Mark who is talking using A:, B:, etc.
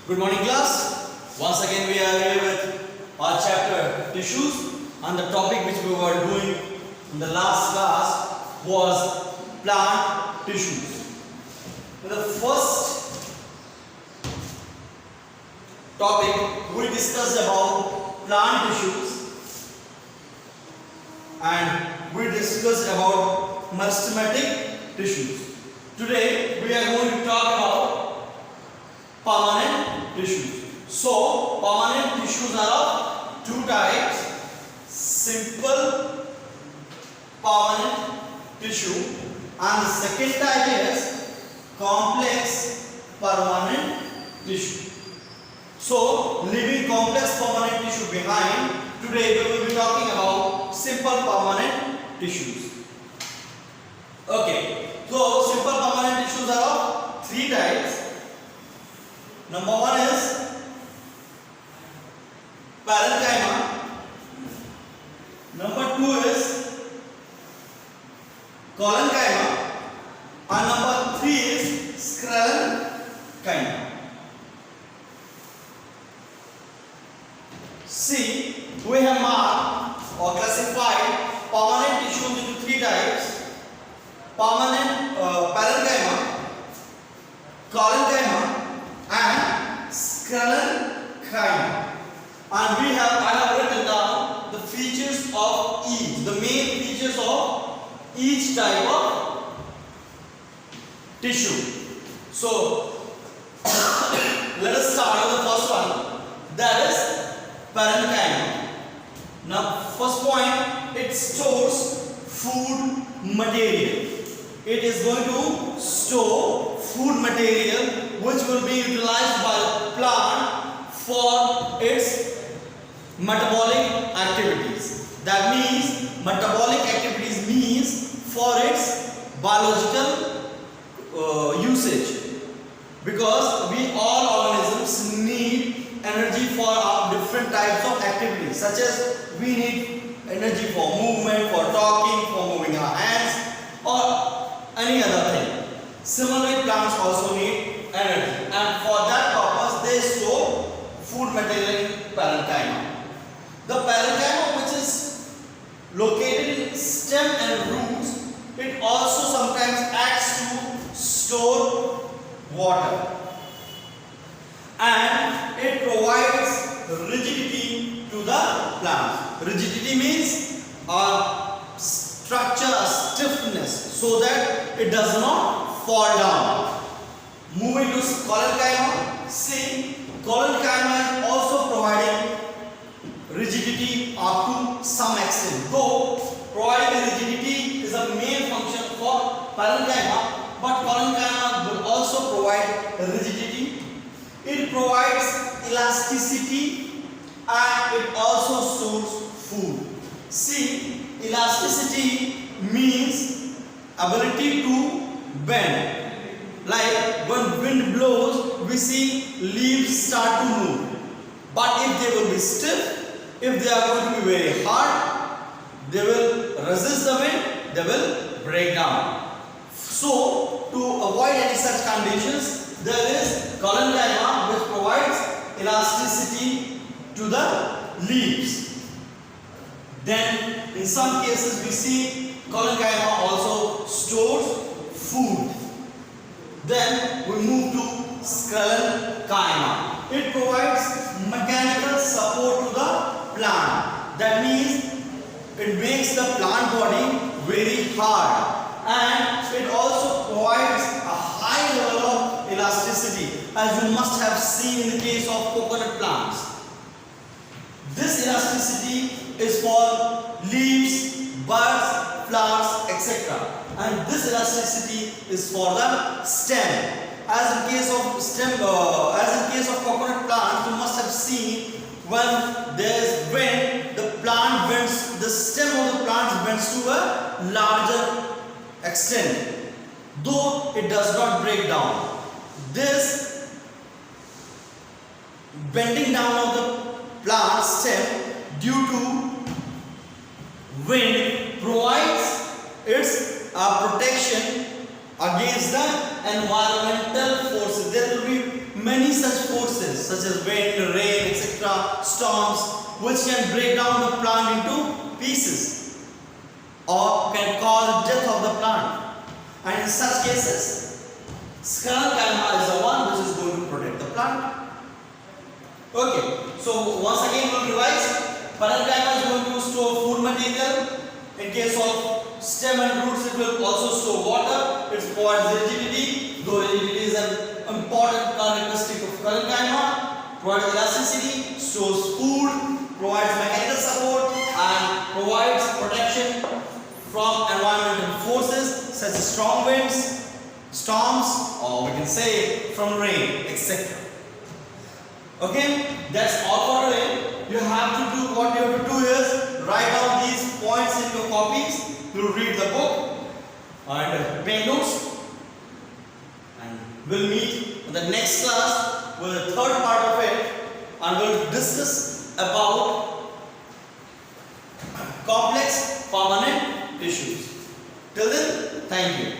A: Good morning, class. Once again we are here with our chapter tissues, and the topic which we were doing in the last class was plant tissues. In the first topic we discussed about plant tissues and we discussed about meristematic tissues. Today we are going to talk about permanent tissues. So permanent tissues are of two types: simple permanent tissue, and the second type is complex permanent tissue. So leaving complex permanent tissue behind, today we will be talking about simple permanent tissues. Okay, so simple permanent tissues are of three types. Number one is parenchyma. Number two is collenchyma, and number three is sclerenchyma. See, we have marked or classified permanent tissues into three types: permanent parenchyma, collenchyma, and sclerenchyma. And I have written down the features of each, the main features of each type of tissue. So let us start with the first one, that is parenchyma. Now first point, it stores food material. It is going to store food material which will be utilized by the plant for its metabolic activities. That means metabolic activities means for its biological usage, because we all organisms need energy for our different types of activities, such as we need energy for movement, for talking, for moving our hands, or any other thing. Similarly, plants also need energy, and for that purpose they store food material in parenchyma. The parenchyma, which is located in stem and roots, it also sometimes acts to store water, and it provides rigidity to the plant. Rigidity means a structure, a stiffness, so that it does not fall down. Moving to collenchyma, see, collenchyma is also providing rigidity up to some extent. Though providing rigidity is a main function for parenchyma, but collenchyma will also provide rigidity. It provides elasticity, and it also stores food. See, elasticity means ability to bend. Like when wind blows, we see leaves start to move. But if they will be stiff, if they are going to be very hard, they will resist the wind, they will break down. So to avoid any such conditions, there is collenchyma which provides elasticity to the leaves. Then in some cases we see collenchyma also stores food. Then we move to sclerenchyma. It provides mechanical support to the plant. That means it makes the plant body very hard, and it also provides a high level of elasticity, as you must have seen in the case of coconut plants. This elasticity is for leaves, buds, flowers, etc. And this elasticity is for the stem. As in case of coconut plants, you must have seen when there is wind, the plant bends, the stem of the plant bends to a larger extent, though it does not break down. This bending down of the plant stem due to wind provides its protection against the environmental forces. There will be many such forces such as wind, rain, etc., storms, which can break down the plant into pieces or can cause death of the plant. And in such cases, sclerenchyma is the one which is going to protect the plant. Okay, so once again we'll revise. Parenchyma is going to store food material. In case of stem and roots, it will also store water. It provides rigidity, though rigidity is an important characteristic of parenchyma. Provides elasticity, stores food, provides mechanical support, and provides protection from environmental forces such as strong winds, storms, or we can say from rain, etc. Okay, that's all for today. You have to do what you have to do is write down these points in your copies. You read the book and make notes. And we'll meet in the next class with the third part of it, and we'll discuss about complex permanent tissues. Till then, thank you.